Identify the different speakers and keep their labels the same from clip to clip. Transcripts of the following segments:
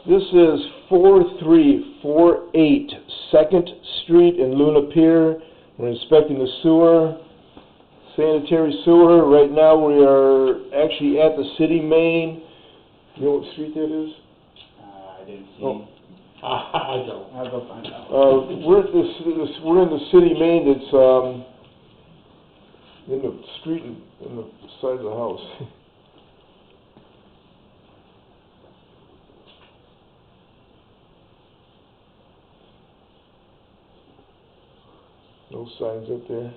Speaker 1: This is 4348 2nd Street in Luna Pier. We're inspecting the sewer, sanitary sewer. Right now we are actually at the city main. You know what street that is?
Speaker 2: I didn't see.
Speaker 1: Oh.
Speaker 2: I don't. I'll go find out.
Speaker 1: We're in the city main. It's in the street in the side of the house. No signs up there.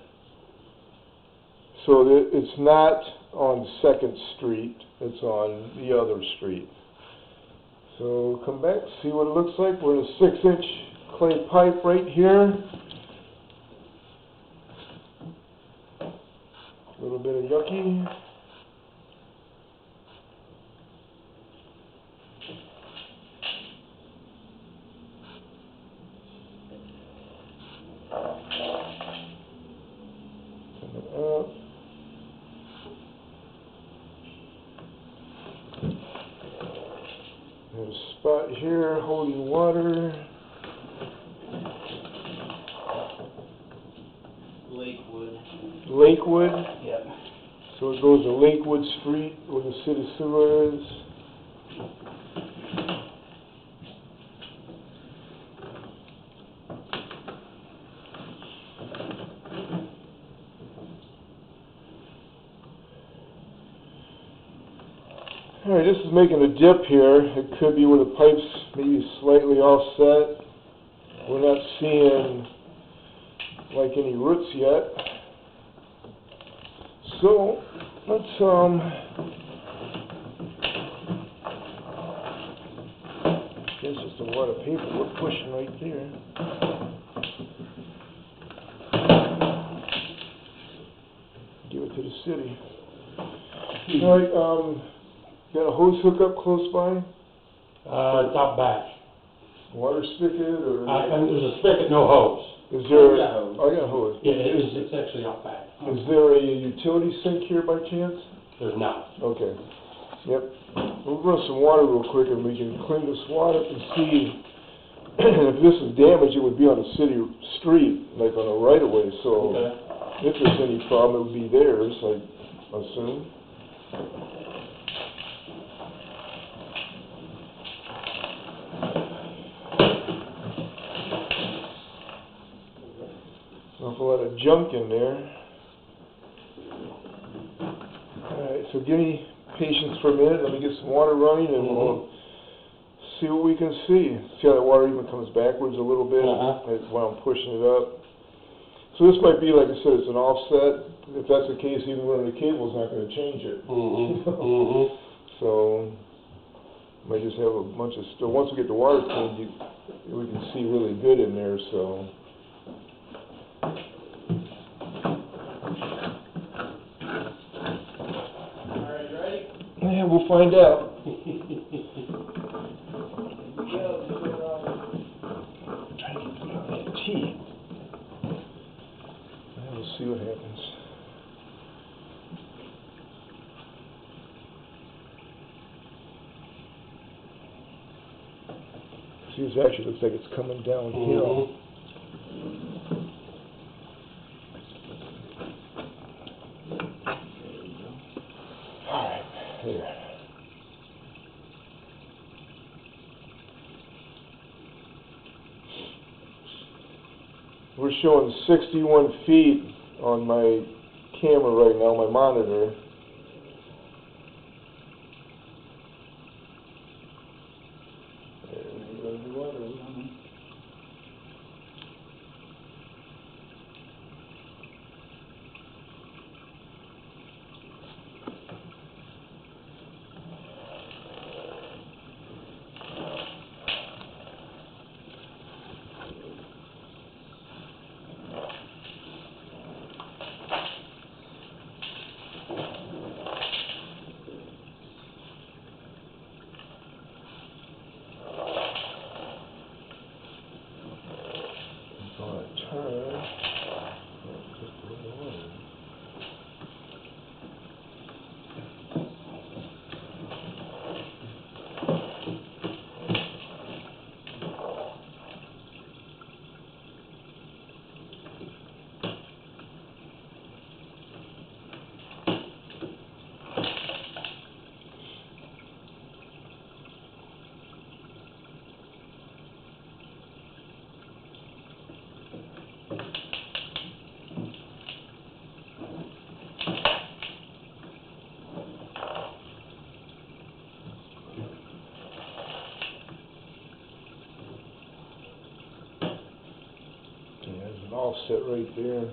Speaker 1: So it's not on 2nd Street. It's on the other street. So come back, see what it looks like. We're in a 6-inch clay pipe right here. A little bit of yucky. Coming up. There's a spot here holding water. Lakewood?
Speaker 2: Yep.
Speaker 1: So it goes to Lakewood Street where the city sewer is. Alright, this is making a dip here. It could be where the pipe's maybe slightly offset. We're not seeing like any roots yet. So let's guess it's a lot of paper we're pushing right there. Give it to the city. Alright, got a hose hookup close by?
Speaker 2: It's out back.
Speaker 1: Water spigot or?
Speaker 2: And there's a spigot, no hose.
Speaker 1: Is there?
Speaker 2: Oh,
Speaker 1: I got a hose.
Speaker 2: Yeah, it's actually out back.
Speaker 1: Is there a utility sink here by chance?
Speaker 2: There's not.
Speaker 1: Okay. Yep. We'll run some water real quick and we can clean this water up and see if this is damaged. It would be on a city street, like on a right of way. So if there's any problem, it would be theirs, I assume. Awful lot of junk in there. Alright, so give me patience for a minute. Let me get some water running and we'll see what we can see. See how the water even comes backwards a little bit while I'm pushing it up. So this might be, like I said, it's an offset. If that's the case, even running the cable's not going to change it. So might just have a bunch of stuff. Once we get the water cleaned, we can see really good in there. So. Yeah, we'll find out. Trying to put on that tea. We'll see what happens. See, this actually looks like it's coming downhill. Here. We're showing 61 feet on my camera right now, my monitor. an offset right there.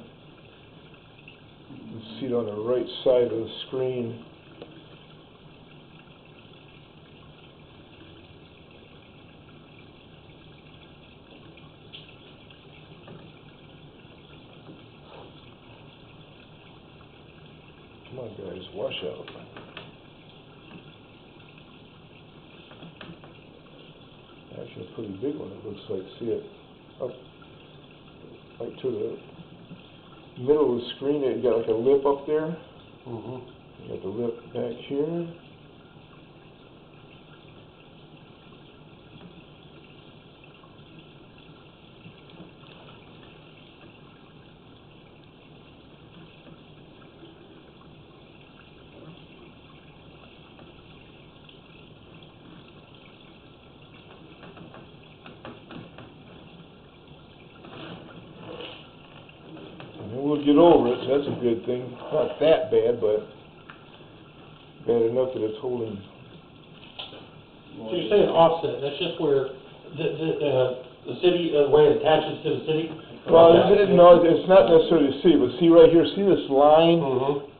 Speaker 1: You can see it on the right side of the screen. Come on, guys, wash out. Actually, a pretty big one, it looks like. See it up, right to the middle of the screen. You got like a lip up there. You got the lip back here. And we'll get over it, so that's a good thing. Not that bad, but bad enough that it's holding.
Speaker 2: So you're saying offset, that's just where the city, the way it attaches to the city?
Speaker 1: Well, no, it's not necessarily the city, but see right here, see this line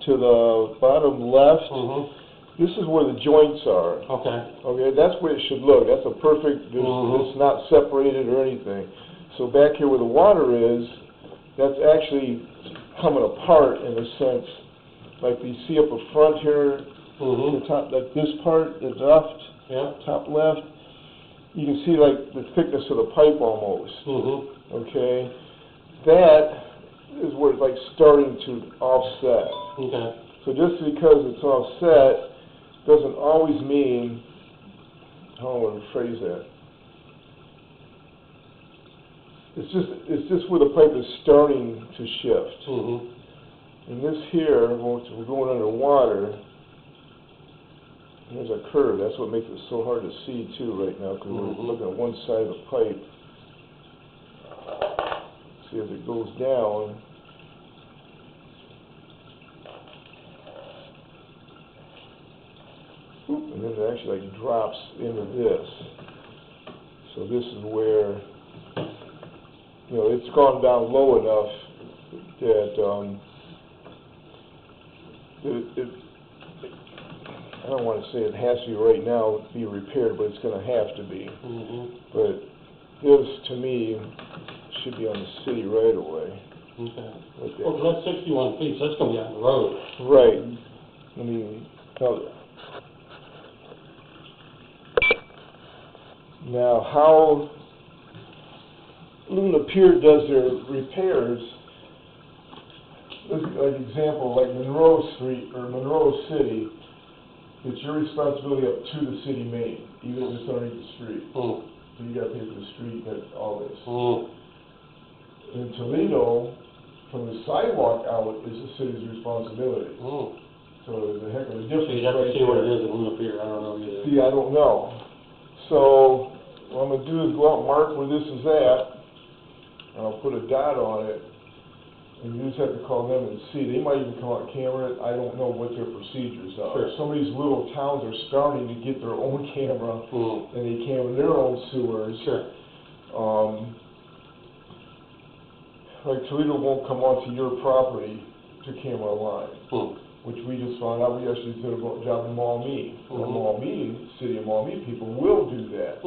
Speaker 1: to the bottom left? This is where the joints are.
Speaker 2: Okay.
Speaker 1: Okay, that's where it should look. That's a perfect, it's not separated or anything. So back here where the water is, that's actually coming apart in a sense. Like you see up the front here, the top, like this part, the left, top left, you can see like the thickness of the pipe almost. Okay, that is where it's like starting to offset.
Speaker 2: Okay.
Speaker 1: So just because it's offset doesn't always mean, how do I want to phrase that? It's just where the pipe is starting to shift. And this here, we're going underwater, there's a curve. That's what makes it so hard to see too right now, because we're looking at one side of the pipe. See, as it goes down, and then it actually like drops into this. So this is where, you know, it's gone down low enough that I don't want to say it has to be right now, be repaired, but it's going to have to be. But this, to me, should be on the city right away.
Speaker 2: Okay.
Speaker 1: Right there.
Speaker 2: Well, that's 61 feet, so that's going to be on the road.
Speaker 1: Right. Let me tell you. Now, how Luna Pier does their repairs, this is like example, like Monroe Street or Monroe City, it's your responsibility up to the city main, even if it's underneath the street. So you got to pay for the street and all this. In Toledo, from the sidewalk out is the city's responsibility. So there's a heck of a difference.
Speaker 2: So you'd have to see what it is in Luna Pier. I don't know either.
Speaker 1: See, I don't know. So what I'm going to do is go out and mark where this is at, and I'll put a dot on it, and you just have to call them and see. They might even come out and camera it. I don't know what their procedures are.
Speaker 2: Sure.
Speaker 1: Some of these little towns are starting to get their own camera, and they camera their own sewers.
Speaker 2: Sure.
Speaker 1: Like Toledo won't come onto your property to camera a line, which we just found out. We actually did a job in Maumee. Maumee, city of Maumee people will do that.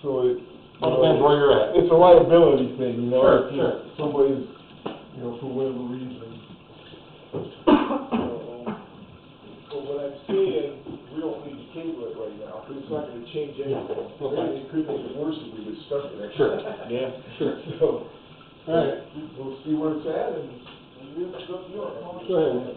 Speaker 1: So it
Speaker 2: Depends where you're at.
Speaker 1: It's a liability thing, you know.
Speaker 2: Sure,
Speaker 1: if
Speaker 2: sure.
Speaker 1: Somebody's, you know, for whatever reason. But what I'm saying, we don't need to cable it right now, because it's not going to change anything.
Speaker 2: Okay.
Speaker 1: It could make it worse if we get stuck in it.
Speaker 2: Sure. Yeah, sure.
Speaker 1: So,
Speaker 2: all right.
Speaker 1: we'll see where it's at, and we'll
Speaker 2: Go ahead.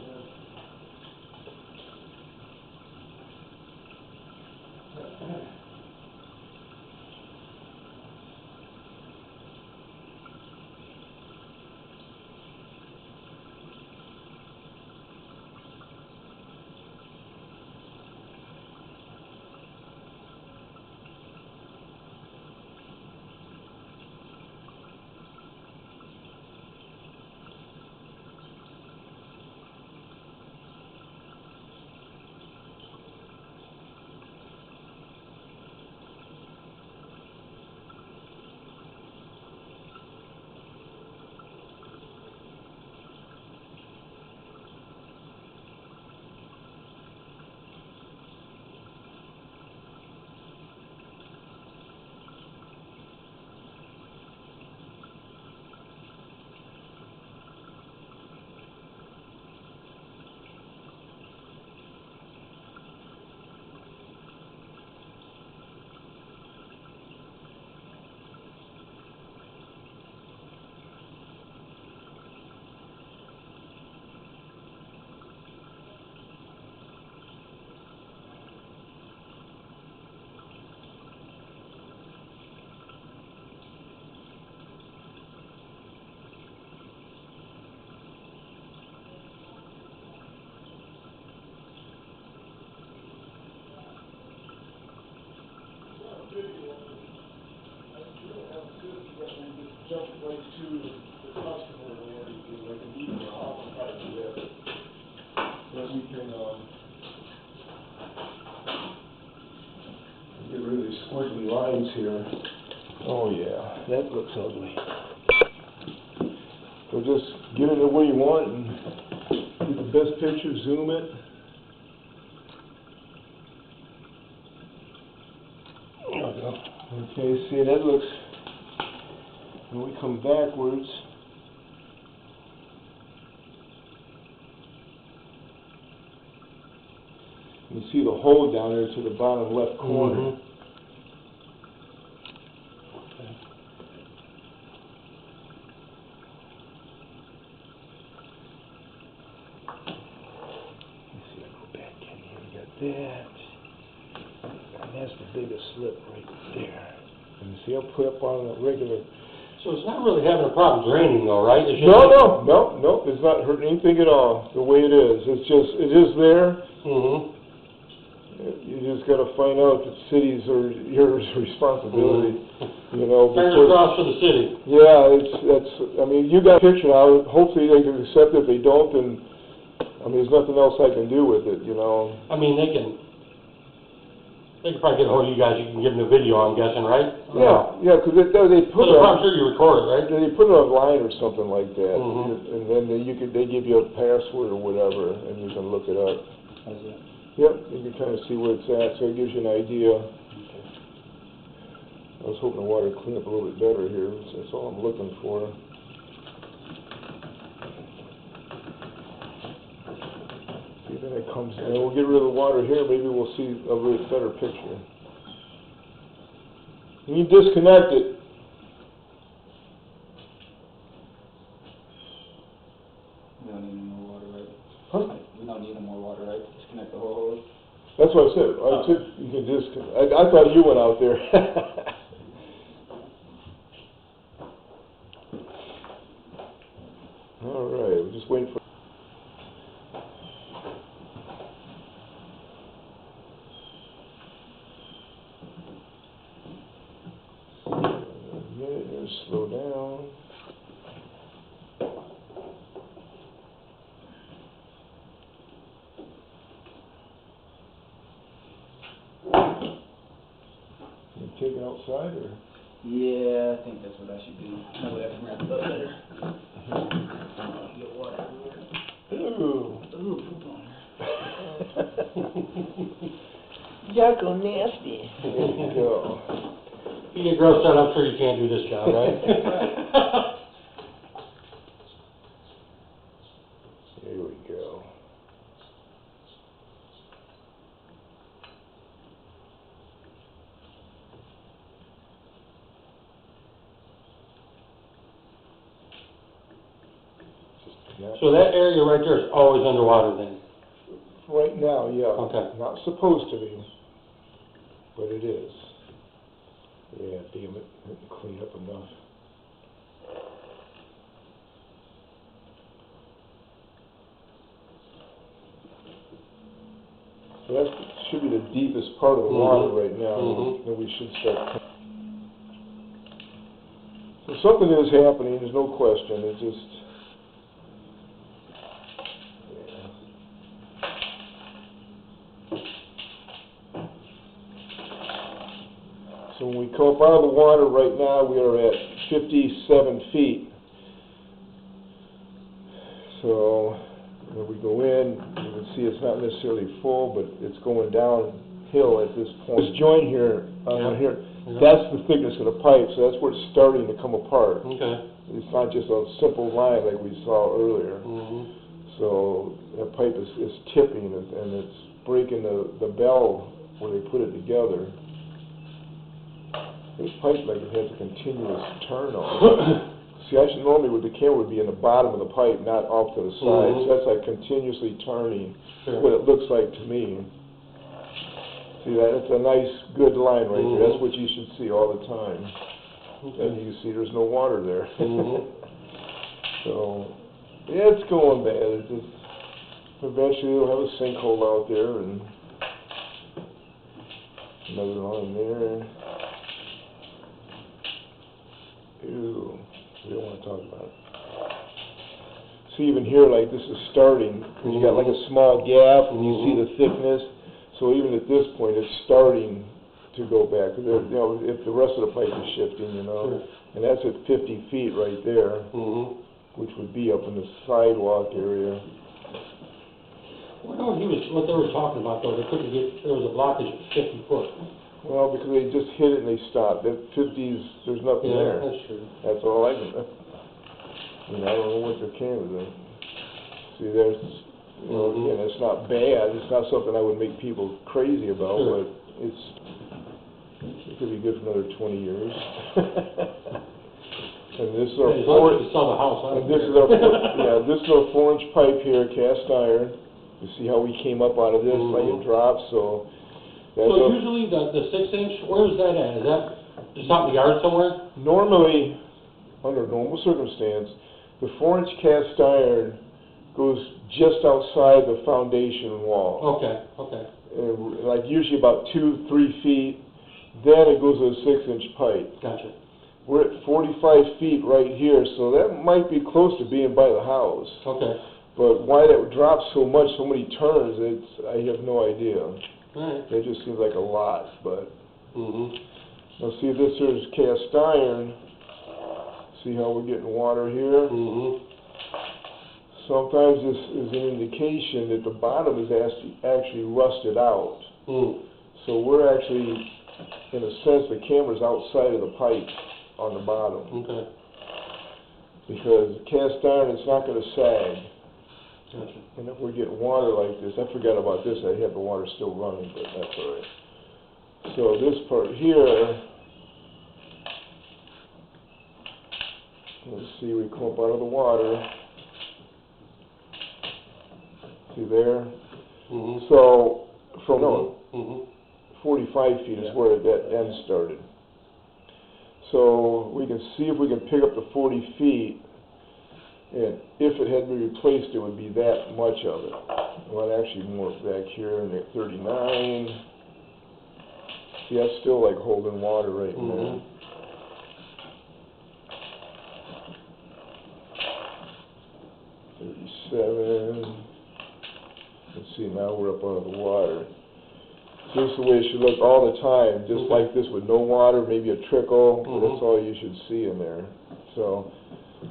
Speaker 1: jump right to the customer or like an email, I'll try to do that. Then we can, get rid of these squiggly lines here. Oh yeah, that looks ugly. So just get it the way you want and get the best picture, zoom it. There we go. Okay, see that looks, when we come backwards, you see the hole down there to the bottom left corner.
Speaker 2: Mm-hmm.
Speaker 1: That, and that's the biggest slip right there. And you see, I'll put up on a regular.
Speaker 2: So it's not really having a problem draining though, right? It's just
Speaker 1: No, it's not hurting anything at all, the way it is. It's just, it is there.
Speaker 2: Mm-hmm.
Speaker 1: You just gotta find out that cities are your responsibility, you know.
Speaker 2: Fingers crossed for the city.
Speaker 1: Yeah, that's, I mean, you got a picture now, hopefully they can accept it. If they don't, then I mean, there's nothing else I can do with it, you know.
Speaker 2: I mean, they can probably get a hold of you guys, you can give them the video, I'm guessing, right?
Speaker 1: Yeah, because they put it
Speaker 2: I'm
Speaker 1: on,
Speaker 2: sure you record it, right?
Speaker 1: they put it online or something like that,
Speaker 2: Mm-hmm.
Speaker 1: and then they give you a password or whatever, and you can look it up.
Speaker 3: How's that?
Speaker 1: Yep, you can kind of see where it's at, so it gives you an idea. I was hoping the water would clean up a little bit better here, so that's all I'm looking for. Then it comes, and we'll get rid of the water here, maybe we'll see a little better picture. When you disconnect it,
Speaker 3: We don't need any more water, right?
Speaker 1: huh?
Speaker 3: We don't need any more water, right? Disconnect the whole hose?
Speaker 1: That's what I said. I said you can disconnect. I thought you went out there. All right, we're just waiting for. Slow down. You take it outside, or?
Speaker 3: Yeah, I think that's what I should do. That way I can wrap it up better. Get water everywhere.
Speaker 1: Ooh.
Speaker 3: Ooh, poop on her.
Speaker 1: Yuck, go nasty. There you go.
Speaker 2: You get grossed out, I'm sure you can't do this job, right?
Speaker 1: Here we go.
Speaker 2: So that area right there is always underwater then?
Speaker 1: Right now, yeah.
Speaker 2: Okay.
Speaker 1: Not supposed to be, but it is. Yeah, damn it, didn't clean up enough. So that should be the deepest part of the water right now, then we should start. So something is happening, there's no question, it's just, so when we come up out of the water right now, we are at 57 feet. So when we go in, you can see it's not necessarily full, but it's going downhill at this point. This joint here, here, that's the thickness of the pipe, so that's where it's starting to come apart.
Speaker 2: Okay.
Speaker 1: It's not just a simple line like we saw earlier. So that pipe is tipping and it's breaking the bell where they put it together. This pipe like it has a continuous turn on it. See, actually normally with the camera would be in the bottom of the pipe, not off to the side. So that's like continuously turning. That's what it looks like to me. See that? It's a nice, good line right there. That's what you should see all the time. And you can see there's no water there. So, yeah, it's going bad. It's just, eventually we'll have a sinkhole out there and another line there. Ew. We don't wanna talk about it. See, even here, like, this is starting, cause you got like a small gap, and you see the thickness, so even at this point, it's starting to go back, 'cause you know, if the rest of the pipe is shifting, you know,
Speaker 2: Sure.
Speaker 1: and that's at 50 feet right there, which would be up in the sidewalk area.
Speaker 2: What they were talking about though, they couldn't get, there was a blockage of 50 foot.
Speaker 1: Well, because they just hit it and they stopped. That 50's, there's nothing
Speaker 2: Yeah,
Speaker 1: there.
Speaker 2: that's true.
Speaker 1: That's all I can, I mean, I don't know what their camera's in. See, there's, you know, again, it's not bad. It's not something I would make people crazy about,
Speaker 2: Sure.
Speaker 1: but it could be good for another 20 years. And this is our
Speaker 2: As long as you sell the house, I don't
Speaker 1: and this is
Speaker 2: care.
Speaker 1: our, this is our 4-inch pipe here, cast iron. You see how we came up out of this, like it dropped, so. That's
Speaker 2: So usually the 6-inch, where is that at? Is that just out in the yard somewhere?
Speaker 1: normally, under normal circumstance, the 4-inch cast iron goes just outside the foundation wall.
Speaker 2: Okay, okay.
Speaker 1: Like usually about 2-3 feet, then it goes to a 6-inch pipe.
Speaker 2: Gotcha.
Speaker 1: We're at 45 feet right here, so that might be close to being by the house.
Speaker 2: Okay.
Speaker 1: But why that would drop so much, so many turns, I have no idea.
Speaker 2: Alright.
Speaker 1: It just seems like a lot, but. Now see, this here's cast iron. See how we're getting water here? Sometimes this is an indication that the bottom is actually rusted out. So we're actually, in a sense, the camera's outside of the pipe on the bottom.
Speaker 2: Okay.
Speaker 1: Because cast iron, it's not going to sag.
Speaker 2: Gotcha.
Speaker 1: And if we're getting water like this, I forgot about this, I had the water still running, but that's all right. So this part here, let's see, we come up out of the water. See there? So, from 45 feet is where that end started. So we can see if we can pick up the 40 feet, and if it had been replaced, it would be that much of it. Well, actually more back here in the 39. See, that's still like holding water right in there. Let's see, now we're up out of the water. So this is the way it should look all the time, just like this with no water, maybe a trickle, but that's all you should see in there. So,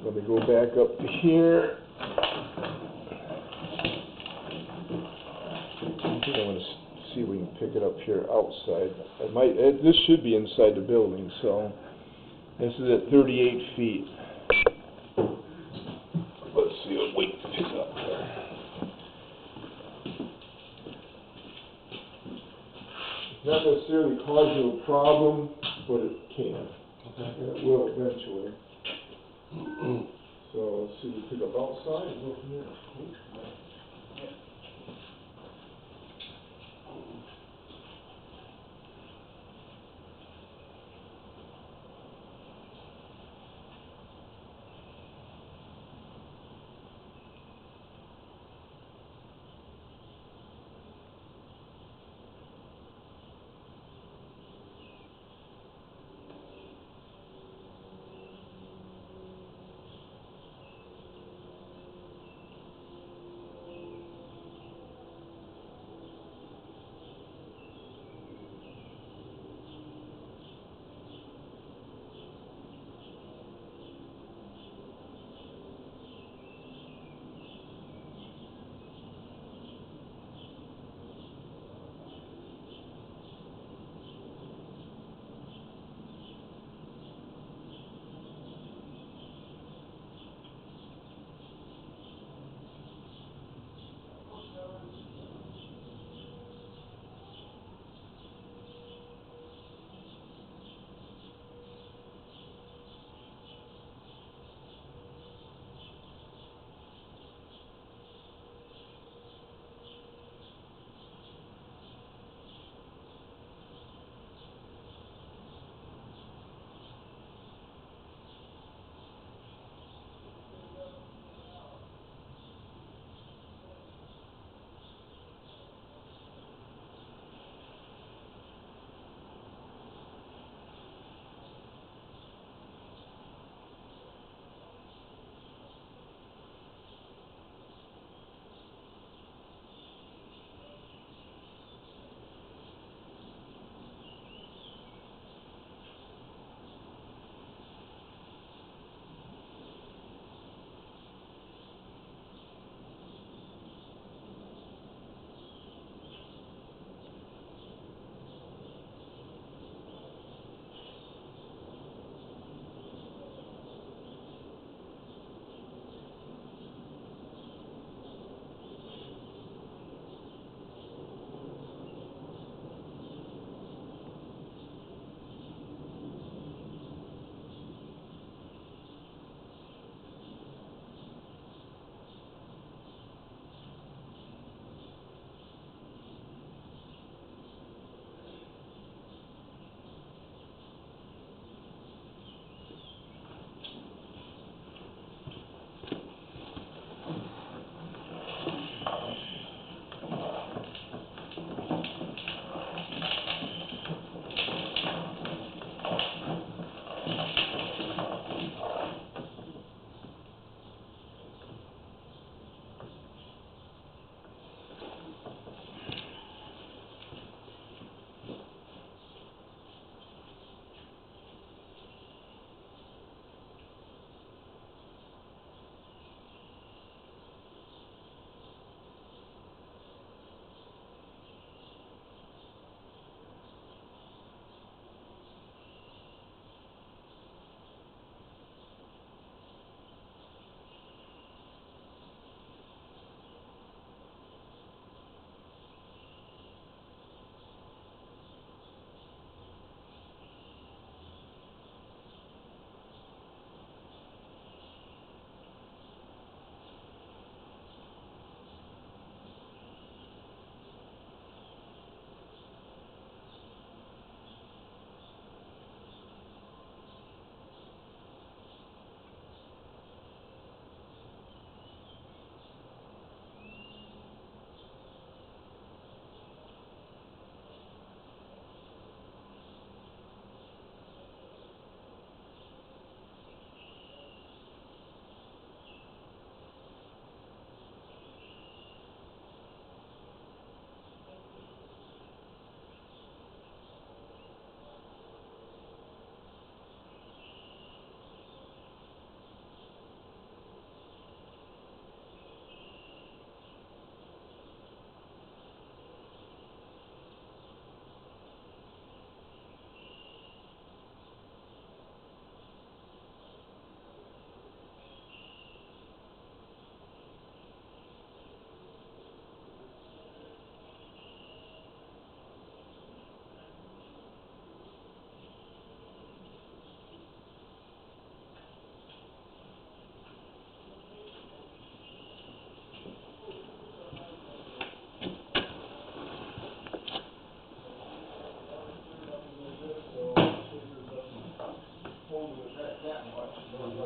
Speaker 1: let me go back up to here. I think I'm going to see if we can pick it up here outside. This should be inside the building, so this is at 38 feet. Let's see what we can pick up there. Not necessarily cause you a problem, but it can.
Speaker 2: Okay.
Speaker 1: And it will eventually. So let's see, we pick up outside and go from there.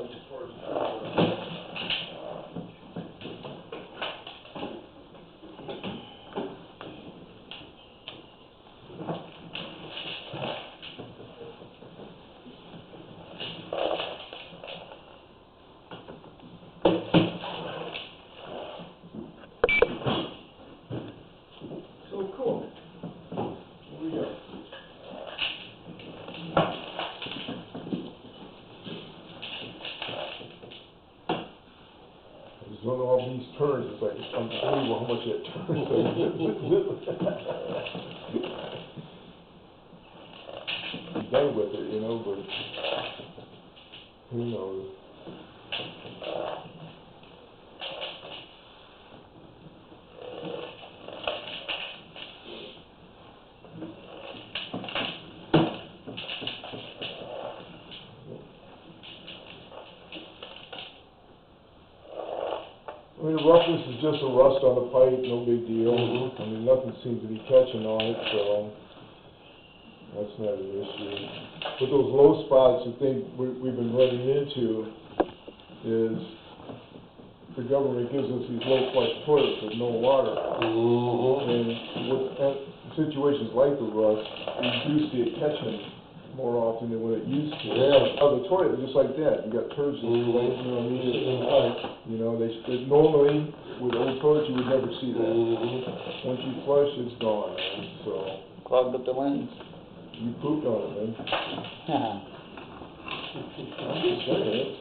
Speaker 2: like as far as. So cool. Here we go.
Speaker 1: I just don't know how these turns, it's like, it's unbelievable how much it turns. I'm done with it, you know, but who knows? I mean, roughness is just a rust on the pipe, no big deal. I mean, nothing seems to be catching on it, so that's not an issue. But those low spots, the thing we've been running into is the government gives us these low flush toilets with no water. And with situations like the rust, we do see it catching more often than what it used to. Other toilets, just like that, you got turds in the place, you know what I mean?
Speaker 2: Sitting in the pipe.
Speaker 1: You know, they normally, with old toilets, you would never see that. Once you flush, it's gone, man, so.
Speaker 3: Clogged up the lens.
Speaker 1: You pooped on it, man. I'm just saying it.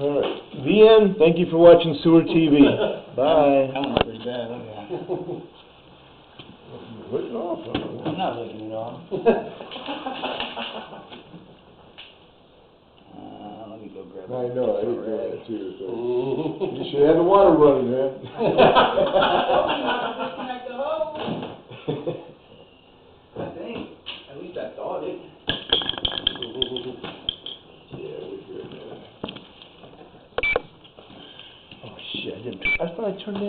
Speaker 1: All right, the end. Thank you for watching Sewer TV. Bye.
Speaker 3: That one's pretty bad, look at that.
Speaker 1: You're licking off on it.
Speaker 3: I'm not licking it off. Let me go grab it.
Speaker 1: I know, I hate doing that too, so. You should have the water running, man.